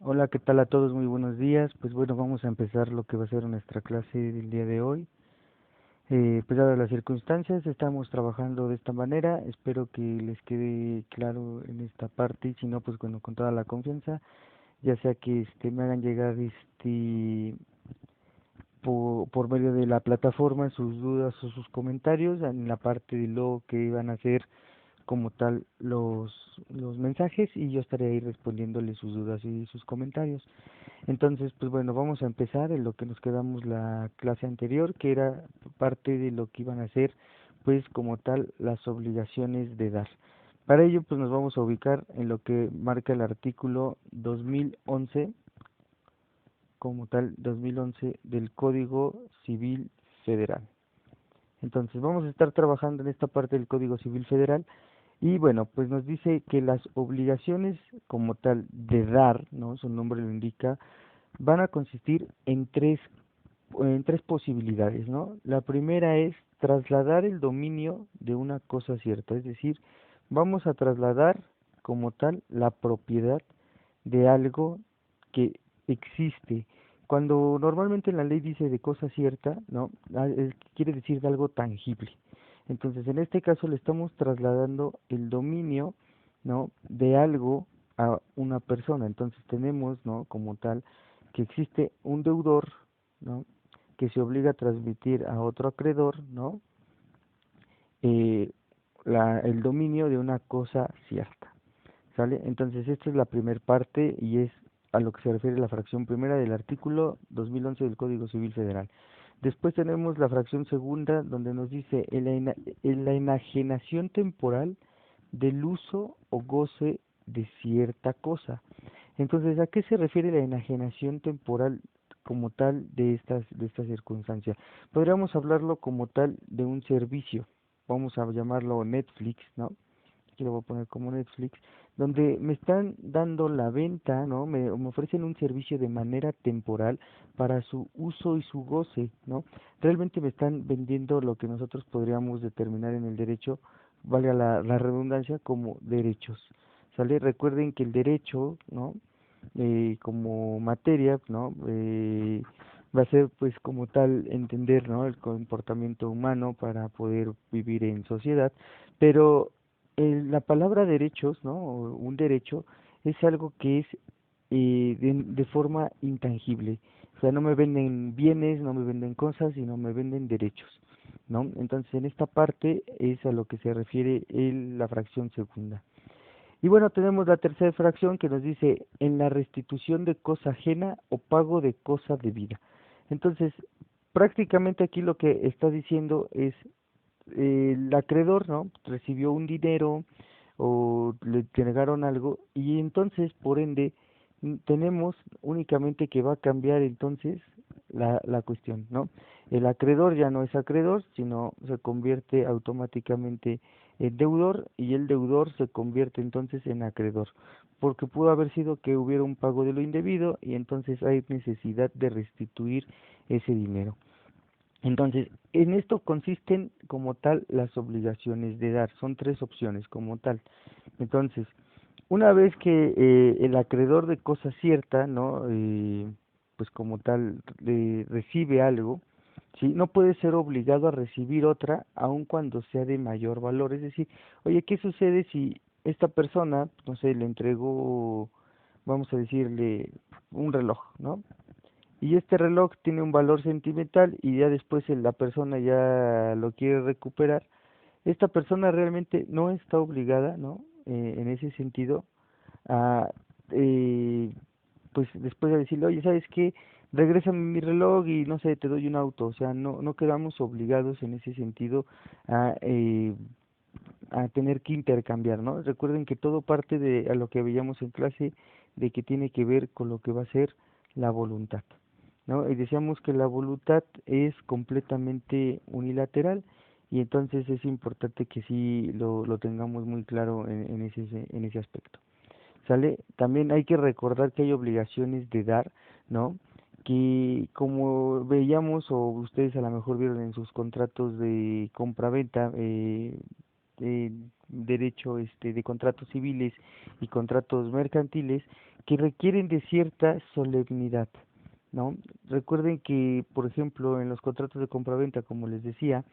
Hola, ¿qué tal a todos? Muy buenos días. Pues bueno, vamos a empezar lo que va a ser nuestra clase del día de hoy. Pues dadas las circunstancias, estamos trabajando de esta manera. Espero que les quede claro en esta parte y si no, pues bueno, con toda la confianza, ya sea que me hagan llegar por medio de la plataforma sus dudas o sus comentarios en la parte de lo que van a hacer como tal los mensajes y yo estaré ahí respondiéndoles sus dudas y sus comentarios. Entonces, pues bueno, vamos a empezar en lo que nos quedamos la clase anterior, que era parte de lo que iban a ser, pues como tal, las obligaciones de dar. Para ello, pues nos vamos a ubicar en lo que marca el artículo 2011, como tal, 2011 del Código Civil Federal. Entonces, vamos a estar trabajando en esta parte del Código Civil Federal y bueno, pues nos dice que las obligaciones como tal de dar, ¿no? Su nombre lo indica, van a consistir en tres posibilidades, ¿no? La primera es trasladar el dominio de una cosa cierta, es decir, vamos a trasladar como tal la propiedad de algo que existe. Cuando normalmente la ley dice de cosa cierta, ¿no? Quiere decir de algo tangible. Entonces, en este caso le estamos trasladando el dominio, ¿no? De algo a una persona. Entonces tenemos, ¿no? Como tal, que existe un deudor, ¿no? Que se obliga a transmitir a otro acreedor, ¿no? Eh, el dominio de una cosa cierta, ¿sale? Entonces esta es la primera parte y es a lo que se refiere la fracción primera del artículo 2011 del Código Civil Federal. Después tenemos la fracción segunda donde nos dice en la enajenación temporal del uso o goce de cierta cosa. Entonces, ¿a qué se refiere la enajenación temporal como tal de esta circunstancia? Podríamos hablarlo como tal de un servicio, vamos a llamarlo Netflix, ¿no? Aquí lo voy a poner como Netflix, donde me están dando la venta, ¿no? Me ofrecen un servicio de manera temporal para su uso y su goce, ¿no? Realmente me están vendiendo lo que nosotros podríamos determinar en el derecho, valga la redundancia, como derechos, ¿sale? Recuerden que el derecho, ¿no? Como materia, ¿no? Va a ser pues como tal entender, ¿no? El comportamiento humano para poder vivir en sociedad, pero la palabra derechos, ¿no? O un derecho es algo que es de forma intangible. O sea, no me venden bienes, no me venden cosas, sino me venden derechos, ¿no? Entonces, en esta parte es a lo que se refiere la fracción segunda. Y bueno, tenemos la tercera fracción que nos dice en la restitución de cosa ajena o pago de cosa debida. Entonces, prácticamente aquí lo que está diciendo es el acreedor, ¿no? Recibió un dinero o le entregaron algo y entonces, por ende, tenemos únicamente que va a cambiar entonces la cuestión, ¿no? El acreedor ya no es acreedor, sino se convierte automáticamente en deudor y el deudor se convierte entonces en acreedor, porque pudo haber sido que hubiera un pago de lo indebido y entonces hay necesidad de restituir ese dinero. Entonces, en esto consisten como tal las obligaciones de dar. Son tres opciones como tal. Entonces, una vez que el acreedor de cosa cierta, ¿no? Pues como tal recibe algo, ¿sí? No puede ser obligado a recibir otra, aun cuando sea de mayor valor. Es decir, oye, ¿qué sucede si esta persona, no sé, le entregó, vamos a decirle, un reloj, ¿no? Y este reloj tiene un valor sentimental y ya después la persona ya lo quiere recuperar. Esta persona realmente no está obligada, ¿no? En ese sentido, a, eh, pues después de decirle, oye, ¿sabes qué? Regrésame mi reloj y no sé, te doy un auto. O sea, no quedamos obligados en ese sentido a, eh, a tener que intercambiar, ¿no? Recuerden que todo parte de a lo que veíamos en clase, de que tiene que ver con lo que va a ser la voluntad, ¿no? Y decíamos que la voluntad es completamente unilateral y entonces es importante que sí lo tengamos muy claro en ese aspecto. ¿Sale? También hay que recordar que hay obligaciones de dar, ¿no? Que como veíamos o ustedes a lo mejor vieron en sus contratos de compra-venta, derecho de contratos civiles y contratos mercantiles, que requieren de cierta solemnidad, ¿no? Recuerden que, por ejemplo, en los contratos de compraventa, como les decía,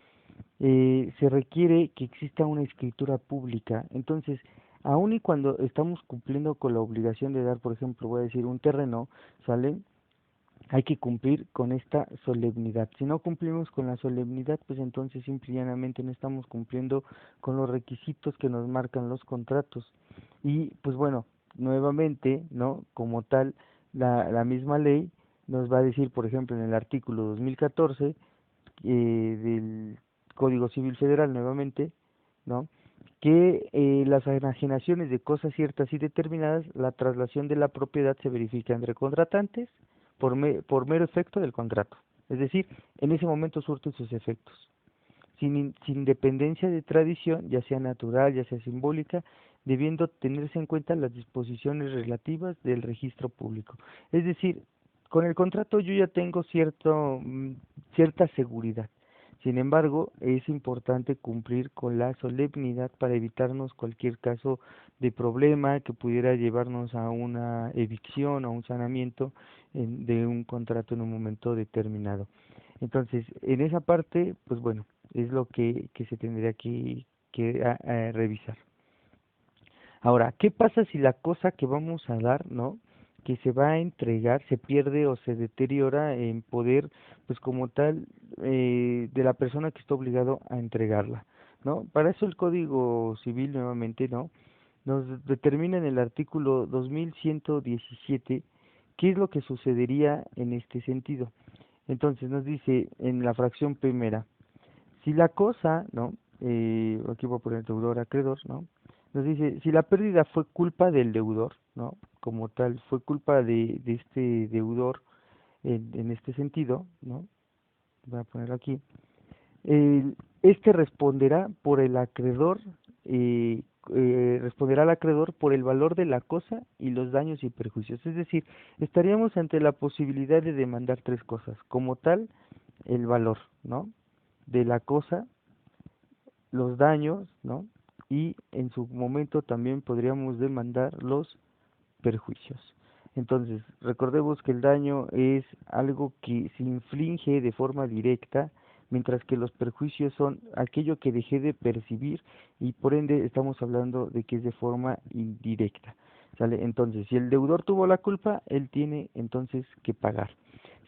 se requiere que exista una escritura pública. Entonces, aun y cuando estamos cumpliendo con la obligación de dar, por ejemplo, voy a decir un terreno, ¿sale? Hay que cumplir con esta solemnidad. Si no cumplimos con la solemnidad, pues entonces simple y llanamente no estamos cumpliendo con los requisitos que nos marcan los contratos. Y pues bueno, nuevamente, ¿no? Como tal, la misma ley nos va a decir, por ejemplo, en el artículo 2014 del Código Civil Federal, nuevamente, ¿no? Que las enajenaciones de cosas ciertas y determinadas, la traslación de la propiedad se verifica entre contratantes por mero efecto del contrato. Es decir, en ese momento surte sus efectos, sin dependencia de tradición, ya sea natural, ya sea simbólica, debiendo tenerse en cuenta las disposiciones relativas del registro público. Es decir, con el contrato yo ya tengo cierta seguridad. Sin embargo, es importante cumplir con la solemnidad para evitarnos cualquier caso de problema que pudiera llevarnos a una evicción, a un sanamiento de un contrato en un momento determinado. Entonces, en esa parte, pues bueno, es lo que se tendría que revisar. Ahora, ¿qué pasa si la cosa que vamos a dar, ¿no? Que se va a entregar, se pierde o se deteriora en poder, pues como tal, de la persona que está obligado a entregarla, ¿no? Para eso el Código Civil, nuevamente, ¿no? Nos determina en el artículo 2117 qué es lo que sucedería en este sentido. Entonces nos dice en la fracción primera, si la cosa, ¿no? Aquí voy a poner deudor acreedor, ¿no? Nos dice, si la pérdida fue culpa del deudor, ¿no? Como tal, fue culpa de este deudor en este sentido, ¿no? Voy a poner aquí. Este responderá por el acreedor, responderá al acreedor por el valor de la cosa y los daños y perjuicios. Es decir, estaríamos ante la posibilidad de demandar tres cosas. Como tal, el valor, ¿no? De la cosa, los daños, ¿no? Y en su momento también podríamos demandar los perjuicios. Entonces, recordemos que el daño es algo que se inflige de forma directa, mientras que los perjuicios son aquello que dejé de percibir y por ende estamos hablando de que es de forma indirecta. ¿Sale? Entonces, si el deudor tuvo la culpa, él tiene entonces que pagar.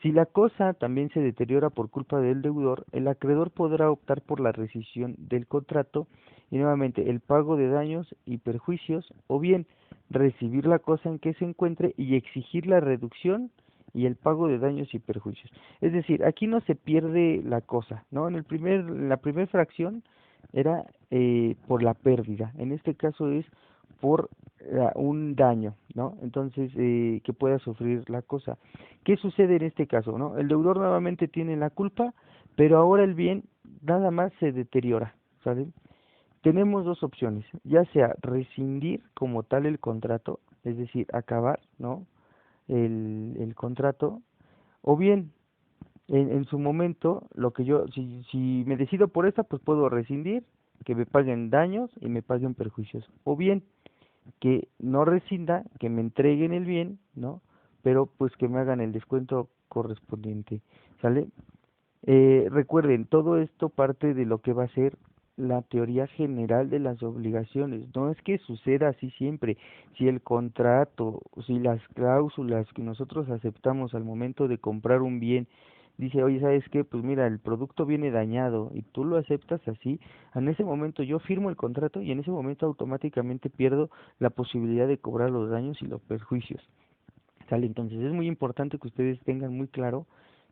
Si la cosa también se deteriora por culpa del deudor, el acreedor podrá optar por la rescisión del contrato y nuevamente el pago de daños y perjuicios, o bien recibir la cosa en que se encuentre y exigir la reducción y el pago de daños y perjuicios. Es decir, aquí no se pierde la cosa, ¿no? En la primera fracción era por la pérdida, en este caso es por un daño, ¿no? Entonces, que pueda sufrir la cosa. ¿Qué sucede en este caso, no? El deudor nuevamente tiene la culpa, pero ahora el bien nada más se deteriora, ¿sabes? Tenemos dos opciones, ya sea rescindir como tal el contrato, es decir, acabar, ¿no? El contrato, o bien en su momento, lo que yo, si me decido por esta, pues puedo rescindir, que me paguen daños y me paguen perjuicios, o bien que no rescinda, que me entreguen el bien, ¿no? Pero pues que me hagan el descuento correspondiente, ¿sale? Recuerden, todo esto parte de lo que va a ser la teoría general de las obligaciones. No es que suceda así siempre. Si el contrato, si las cláusulas que nosotros aceptamos al momento de comprar un bien, dice, oye, ¿sabes qué? Pues mira, el producto viene dañado y tú lo aceptas así, en ese momento yo firmo el contrato y en ese momento automáticamente pierdo la posibilidad de cobrar los daños y los perjuicios. ¿Sale? Entonces es muy importante que ustedes tengan muy claro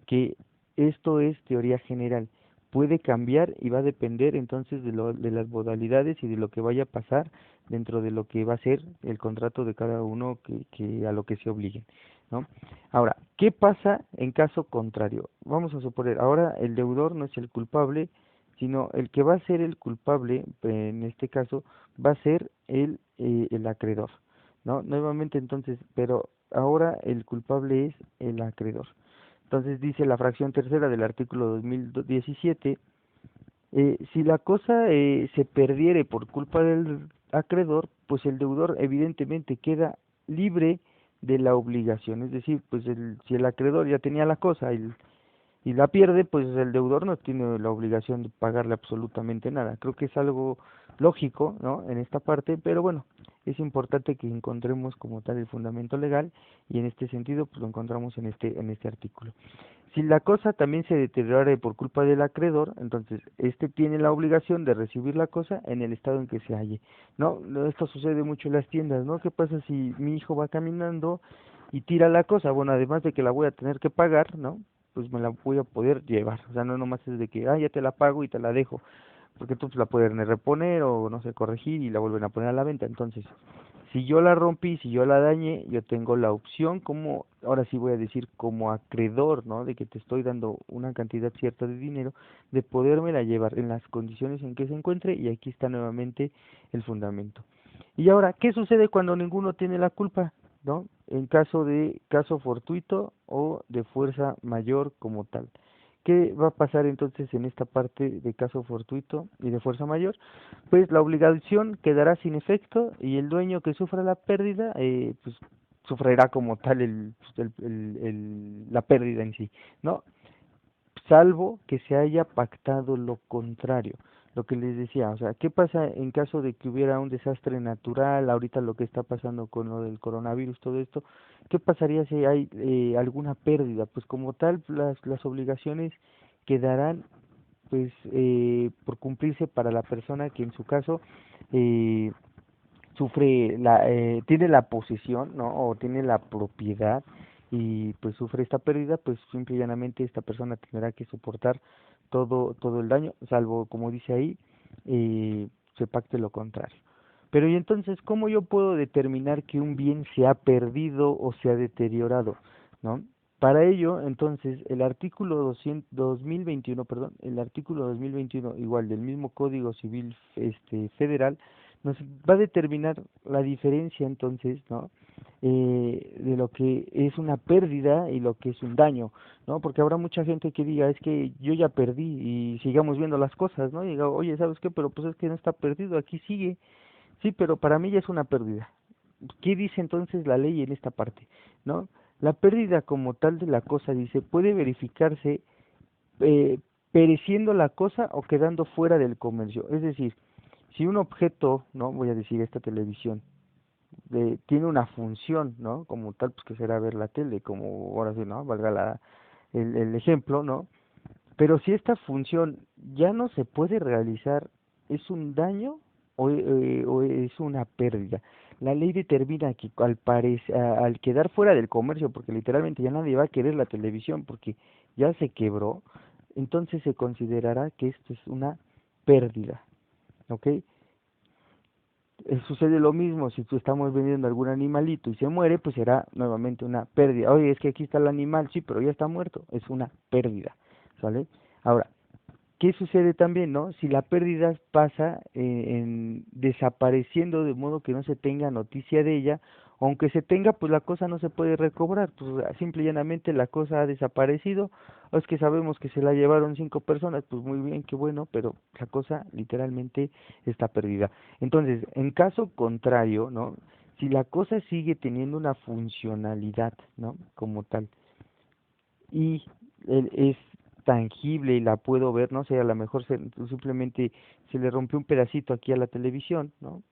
que esto es teoría general. Puede cambiar y va a depender entonces de las modalidades y de lo que vaya a pasar dentro de lo que va a ser el contrato de cada uno que a lo que se obliguen, ¿no? Ahora, ¿qué pasa en caso contrario? Vamos a suponer, ahora el deudor no es el culpable, sino el que va a ser el culpable, en este caso, va a ser el acreedor, ¿no? Nuevamente entonces, pero ahora el culpable es el acreedor. Entonces dice la fracción tercera del artículo 2017, si la cosa se perdiere por culpa del acreedor, pues el deudor evidentemente queda libre de la obligación. Es decir, pues si el acreedor ya tenía la cosa y la pierde, pues el deudor no tiene la obligación de pagarle absolutamente nada. Creo que es algo lógico, ¿no? En esta parte, pero bueno, es importante que encontremos como tal el fundamento legal y en este sentido pues lo encontramos en este artículo. Si la cosa también se deteriora por culpa del acreedor, entonces este tiene la obligación de recibir la cosa en el estado en que se halle. No, esto sucede mucho en las tiendas, ¿no? ¿Qué pasa si mi hijo va caminando y tira la cosa? Bueno, además de que la voy a tener que pagar, ¿no? Pues me la voy a poder llevar. O sea, no nomás es de que, ya te la pago y te la dejo, porque tú pues, la puedes reponer o no sé, corregir y la vuelven a poner a la venta. Entonces, si yo la rompí, si yo la dañé, yo tengo la opción como, ahora sí voy a decir, como acreedor, ¿no? De que te estoy dando una cantidad cierta de dinero, de podérmela llevar en las condiciones en que se encuentre, y aquí está nuevamente el fundamento. Y ahora, ¿qué sucede cuando ninguno tiene la culpa? ¿No? En caso de caso fortuito o de fuerza mayor como tal. ¿Qué va a pasar entonces en esta parte de caso fortuito y de fuerza mayor? Pues la obligación quedará sin efecto y el dueño que sufra la pérdida, pues sufrirá como tal la pérdida en sí, ¿no? Salvo que se haya pactado lo contrario. Lo que les decía, o sea, ¿qué pasa en caso de que hubiera un desastre natural, ahorita lo que está pasando con lo del coronavirus, todo esto? ¿Qué pasaría si hay alguna pérdida? Pues como tal, las obligaciones quedarán pues por cumplirse para la persona que en su caso eh, tiene la posesión, ¿no? O tiene la propiedad y pues sufre esta pérdida, pues simple y llanamente esta persona tendrá que soportar todo el daño, salvo como dice ahí, se pacte lo contrario. Pero y entonces, ¿cómo yo puedo determinar que un bien se ha perdido o se ha deteriorado, ¿no? Para ello, entonces, el artículo 2021, perdón, el artículo 2021, igual del mismo Código Civil federal, nos va a determinar la diferencia entonces, ¿no? De lo que es una pérdida y lo que es un daño, ¿no? Porque habrá mucha gente que diga, es que yo ya perdí y sigamos viendo las cosas, ¿no? Y diga, oye, ¿sabes qué? Pero pues es que no está perdido, aquí sigue. Sí, pero para mí ya es una pérdida. ¿Qué dice entonces la ley en esta parte? ¿No? La pérdida como tal de la cosa, dice, puede verificarse eh, pereciendo la cosa o quedando fuera del comercio. Es decir, si un objeto, no voy a decir esta televisión, tiene una función, ¿no? Como tal, pues que será ver la tele, como ahora sí, ¿no? Valga el ejemplo, ¿no? Pero si esta función ya no se puede realizar, ¿es un daño o es una pérdida? La ley determina que al quedar fuera del comercio, porque literalmente ya nadie va a querer la televisión porque ya se quebró, entonces se considerará que esto es una pérdida, ¿ok? Sucede lo mismo si tú estamos vendiendo algún animalito y se muere, pues será nuevamente una pérdida. Oye, es que aquí está el animal, sí, pero ya está muerto, es una pérdida, ¿sale? Ahora, ¿qué sucede también, no? Si la pérdida pasa en desapareciendo de modo que no se tenga noticia de ella, aunque se tenga, pues la cosa no se puede recobrar, pues simple y llanamente la cosa ha desaparecido, o es que sabemos que se la llevaron 5 personas, pues muy bien, qué bueno, pero la cosa literalmente está perdida. Entonces, en caso contrario, ¿no? Si la cosa sigue teniendo una funcionalidad, ¿no? Como tal, y es tangible y la puedo ver, no sé, a lo mejor simplemente se le rompió un pedacito aquí a la televisión, ¿no?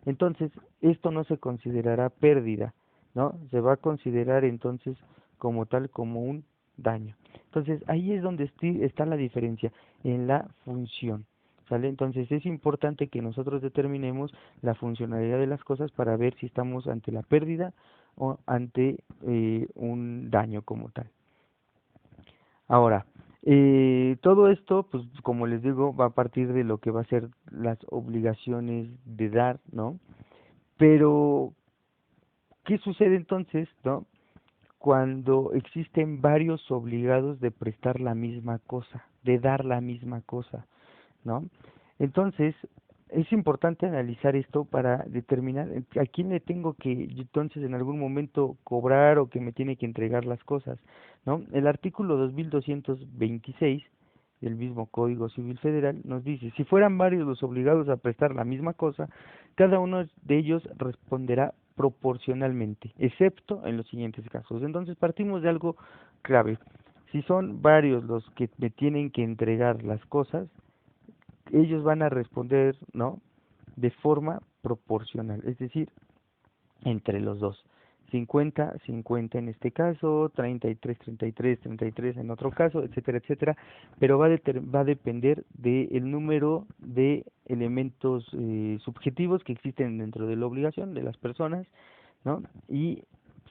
Entonces, esto no se considerará pérdida, ¿no? Se va a considerar entonces como tal, como un daño. Entonces, ahí es donde está la diferencia, en la función, ¿sale? Entonces, es importante que nosotros determinemos la funcionalidad de las cosas para ver si estamos ante la pérdida o ante un daño como tal. Ahora, todo esto, pues como les digo, va a partir de lo que va a ser las obligaciones de dar, ¿no? Pero, ¿qué sucede entonces, no? Cuando existen varios obligados de prestar la misma cosa, de dar la misma cosa, ¿no? Entonces, es importante analizar esto para determinar a quién le tengo que entonces en algún momento cobrar o que me tiene que entregar las cosas, ¿no? El artículo 2226 del mismo Código Civil Federal nos dice, si fueran varios los obligados a prestar la misma cosa, cada uno de ellos responderá proporcionalmente, excepto en los siguientes casos. Entonces partimos de algo clave. Si son varios los que me tienen que entregar las cosas, ellos van a responder, ¿no? De forma proporcional, es decir, entre los dos. 50, 50 en este caso, 33, 33, 33 en otro caso, etcétera, etcétera, pero va a depender del número de elementos subjetivos que existen dentro de la obligación de las personas, ¿no? Y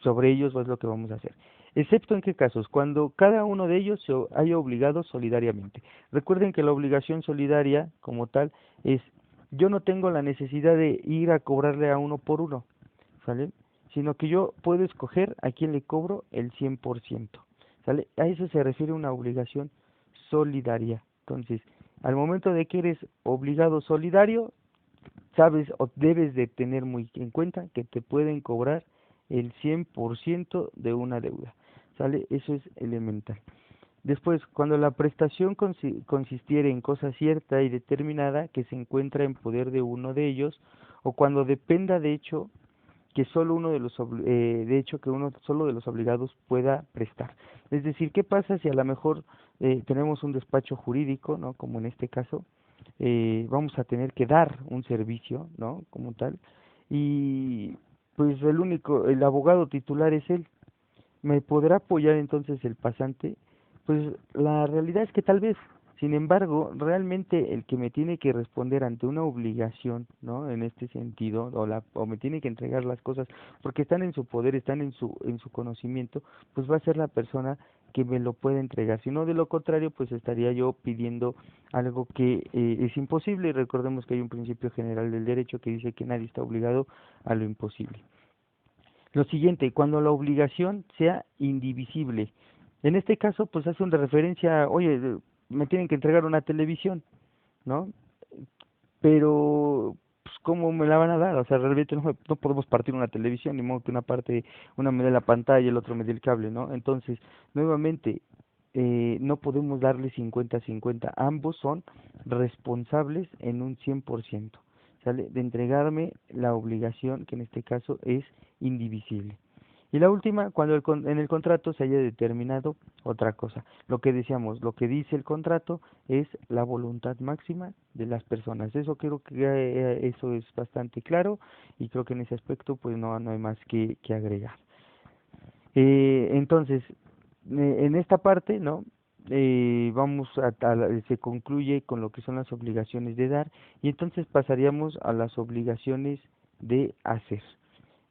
sobre ellos es lo que vamos a hacer. Excepto en qué casos, cuando cada uno de ellos se haya obligado solidariamente. Recuerden que la obligación solidaria, como tal, es yo no tengo la necesidad de ir a cobrarle a uno por uno, ¿sale? Sino que yo puedo escoger a quién le cobro el 100%, ¿sale? A eso se refiere una obligación solidaria. Entonces, al momento de que eres obligado solidario, sabes o debes de tener muy en cuenta que te pueden cobrar el 100% de una deuda, ¿sale? Eso es elemental. Después, cuando la prestación consistiere en cosa cierta y determinada que se encuentra en poder de uno de ellos, o cuando dependa de hecho que solo uno de los de hecho que uno solo de los obligados pueda prestar. Es decir, ¿qué pasa si a lo mejor tenemos un despacho jurídico, ¿no? Como en este caso, vamos a tener que dar un servicio, ¿no? Como tal, y pues el abogado titular es él. ¿Me podrá apoyar entonces el pasante? Pues la realidad es que tal vez, sin embargo, realmente el que me tiene que responder ante una obligación, ¿no? En este sentido, o me tiene que entregar las cosas porque están en su poder, están en su conocimiento, pues va a ser la persona que me lo pueda entregar. Si no, de lo contrario, pues estaría yo pidiendo algo que es imposible. Y recordemos que hay un principio general del derecho que dice que nadie está obligado a lo imposible. Lo siguiente, cuando la obligación sea indivisible. En este caso, pues hace una referencia, oye, me tienen que entregar una televisión, ¿no? Pero, pues, ¿cómo me la van a dar? O sea, realmente no podemos partir una televisión, ni modo que una parte, una me dé la pantalla y el otro me dé el cable, ¿no? Entonces, nuevamente, no podemos darle 50-50. Ambos son responsables en un 100%, ¿sale? De entregarme la obligación, que en este caso es indivisible. Y la última, cuando en el contrato se haya determinado otra cosa. Lo que decíamos, lo que dice el contrato es la voluntad máxima de las personas. Eso creo que eso es bastante claro y creo que en ese aspecto pues no hay más que agregar. Entonces, en esta parte, ¿no? Se concluye con lo que son las obligaciones de dar y entonces pasaríamos a las obligaciones de hacer.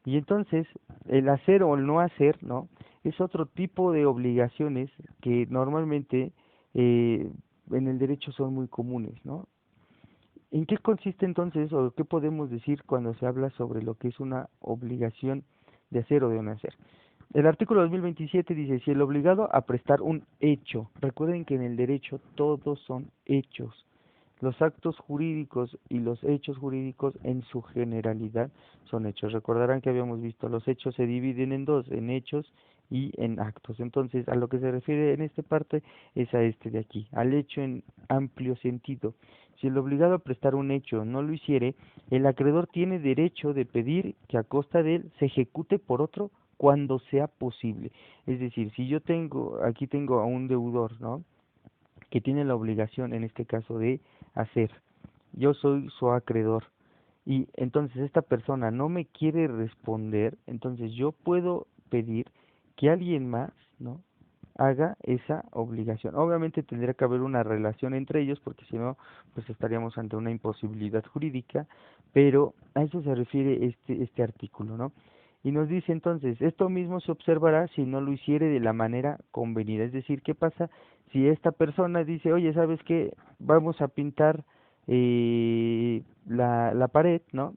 Y entonces, el hacer o el no hacer, ¿no? Es otro tipo de obligaciones que normalmente eh, en el derecho son muy comunes, ¿no? ¿En qué consiste entonces o qué podemos decir cuando se habla sobre lo que es una obligación de hacer o de no hacer? El artículo 2027 dice, si el obligado a prestar un hecho, recuerden que en el derecho todos son hechos, los actos jurídicos y los hechos jurídicos en su generalidad son hechos. Recordarán que habíamos visto, los hechos se dividen en dos, en hechos y en actos. Entonces, a lo que se refiere en esta parte es a este de aquí, al hecho en amplio sentido. Si el obligado a prestar un hecho no lo hiciere, el acreedor tiene derecho de pedir que a costa de él se ejecute por otro cuando sea posible. Es decir, si yo aquí tengo a un deudor, ¿no? Que tiene la obligación, en este caso, de hacer. Yo soy su acreedor y entonces esta persona no me quiere responder, entonces yo puedo pedir que alguien más, ¿no? Haga esa obligación. Obviamente tendría que haber una relación entre ellos porque si no, pues estaríamos ante una imposibilidad jurídica, pero a eso se refiere este artículo, ¿no? Y nos dice entonces, esto mismo se observará si no lo hiciere de la manera convenida. Es decir, ¿qué pasa si esta persona dice, oye, ¿sabes qué? Vamos a pintar la pared, ¿no?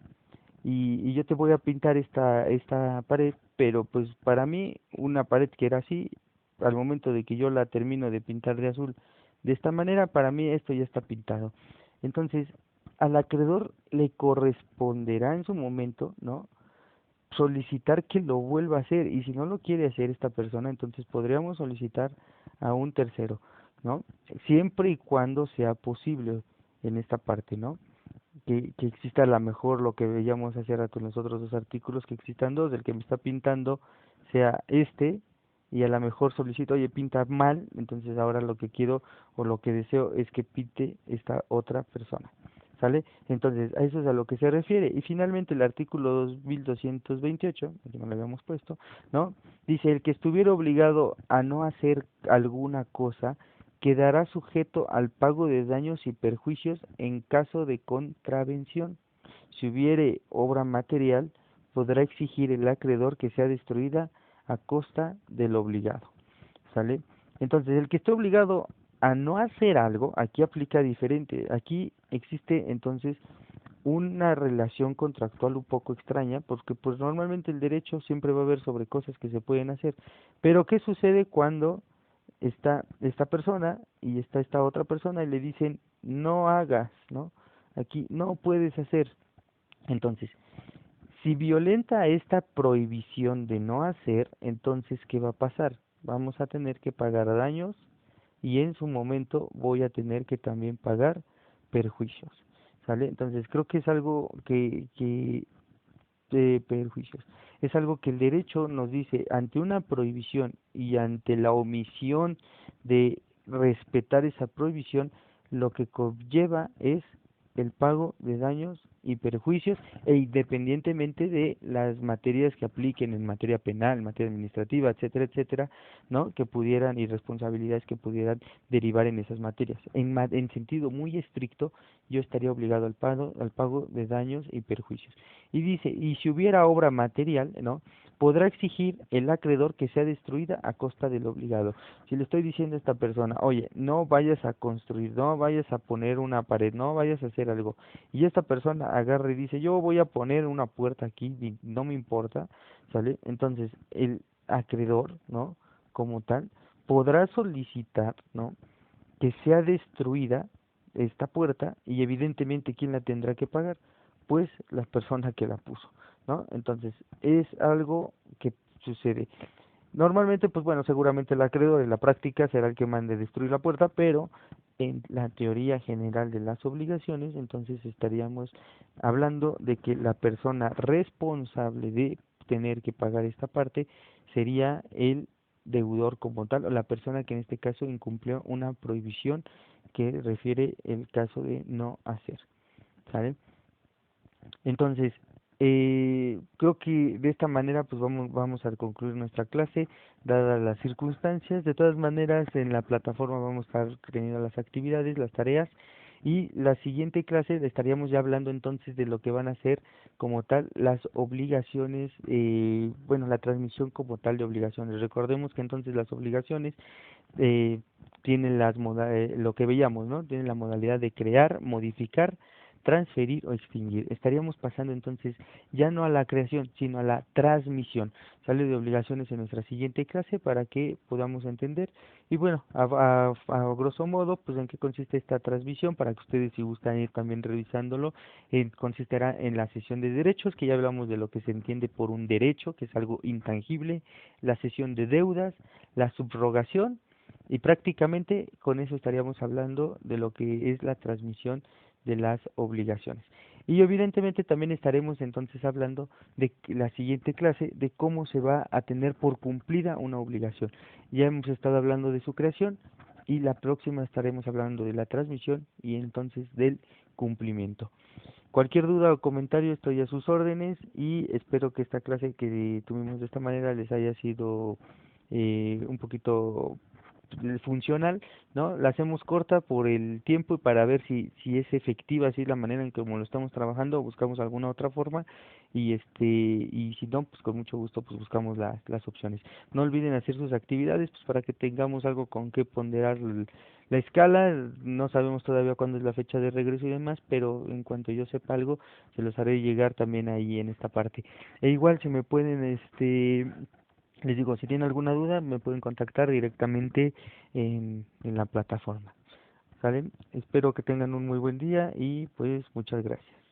Y yo te voy a pintar esta pared, pero pues para mí una pared que era así, al momento de que yo la termino de pintar de azul, de esta manera, para mí esto ya está pintado. Entonces, al acreedor le corresponderá en su momento, ¿no? Solicitar que lo vuelva a hacer y si no lo quiere hacer esta persona, entonces podríamos solicitar a un tercero, ¿no? Siempre y cuando sea posible en esta parte, ¿no? que exista a lo mejor lo que veíamos hace rato en los otros dos artículos, que existan dos, el que me está pintando sea este, y a lo mejor solicito, oye, pinta mal, entonces ahora lo que quiero o lo que deseo es que pinte esta otra persona, ¿sale? Entonces, a eso es a lo que se refiere. Y finalmente el artículo 2228, aquí no lo habíamos puesto, ¿no? Dice, el que estuviera obligado a no hacer alguna cosa, quedará sujeto al pago de daños y perjuicios en caso de contravención. Si hubiere obra material, podrá exigir el acreedor que sea destruida a costa del obligado. ¿Sale? Entonces, el que esté obligado a no hacer algo, aquí aplica diferente. Aquí existe entonces una relación contractual un poco extraña, porque pues normalmente el derecho siempre va a haber sobre cosas que se pueden hacer. Pero ¿qué sucede cuando está esta persona y está esta otra persona y le dicen no hagas, ¿no? Aquí no puedes hacer. Entonces, si violenta esta prohibición de no hacer, entonces ¿qué va a pasar? Vamos a tener que pagar daños y en su momento voy a tener que también pagar perjuicios, ¿sale? Entonces creo que es algo que de perjuicios. Es algo que el derecho nos dice, ante una prohibición y ante la omisión de respetar esa prohibición, lo que conlleva es el pago de daños y perjuicios e independientemente de las materias que apliquen en materia penal, en materia administrativa, etcétera, etcétera, ¿no? Que pudieran y responsabilidades que pudieran derivar en esas materias. En sentido muy estricto, yo estaría obligado al pago de daños y perjuicios. Y dice, y si hubiera obra material, ¿no? Podrá exigir el acreedor que sea destruida a costa del obligado. Si le estoy diciendo a esta persona, oye, no vayas a construir, no vayas a poner una pared, no vayas a hacer algo, y esta persona agarra y dice, yo voy a poner una puerta aquí, y no me importa, ¿sale? Entonces, el acreedor, ¿no? Como tal, podrá solicitar, ¿no? Que sea destruida esta puerta y evidentemente ¿quién la tendrá que pagar? Pues la persona que la puso, ¿no? Entonces es algo que sucede. Normalmente, pues bueno, seguramente el acreedor en la práctica será el que mande destruir la puerta, pero en la teoría general de las obligaciones, entonces estaríamos hablando de que la persona responsable de tener que pagar esta parte sería el deudor como tal, o la persona que en este caso incumplió una prohibición que refiere el caso de no hacer, ¿sale? Entonces, creo que de esta manera pues vamos a concluir nuestra clase, dadas las circunstancias. De todas maneras, en la plataforma vamos a estar teniendo las actividades, las tareas, y la siguiente clase estaríamos ya hablando entonces de lo que van a ser como tal las obligaciones, bueno, la transmisión como tal de obligaciones. Recordemos que entonces las obligaciones eh, tienen lo que veíamos, ¿no? Tienen la modalidad de crear, modificar, transferir o extinguir. Estaríamos pasando entonces ya no a la creación, sino a la transmisión. Sale de obligaciones en nuestra siguiente clase para que podamos entender. Y bueno, a grosso modo, pues en qué consiste esta transmisión, para que ustedes si gustan ir también revisándolo, consistirá en la sesión de derechos, que ya hablamos de lo que se entiende por un derecho, que es algo intangible, la sesión de deudas, la subrogación, y prácticamente con eso estaríamos hablando de lo que es la transmisión de las obligaciones. Y evidentemente también estaremos entonces hablando de la siguiente clase de cómo se va a tener por cumplida una obligación. Ya hemos estado hablando de su creación y la próxima estaremos hablando de la transmisión y entonces del cumplimiento. Cualquier duda o comentario estoy a sus órdenes y espero que esta clase que tuvimos de esta manera les haya sido un poquito funcional, ¿no? La hacemos corta por el tiempo y para ver si es efectiva así la manera en que como lo estamos trabajando o buscamos alguna otra forma y si no, pues con mucho gusto pues buscamos las opciones. No olviden hacer sus actividades pues para que tengamos algo con que ponderar la escala. No sabemos todavía cuándo es la fecha de regreso y demás, pero en cuanto yo sepa algo, se los haré llegar también ahí en esta parte. E igual si me pueden les digo, si tienen alguna duda, me pueden contactar directamente en la plataforma. ¿Sale? Espero que tengan un muy buen día y pues muchas gracias.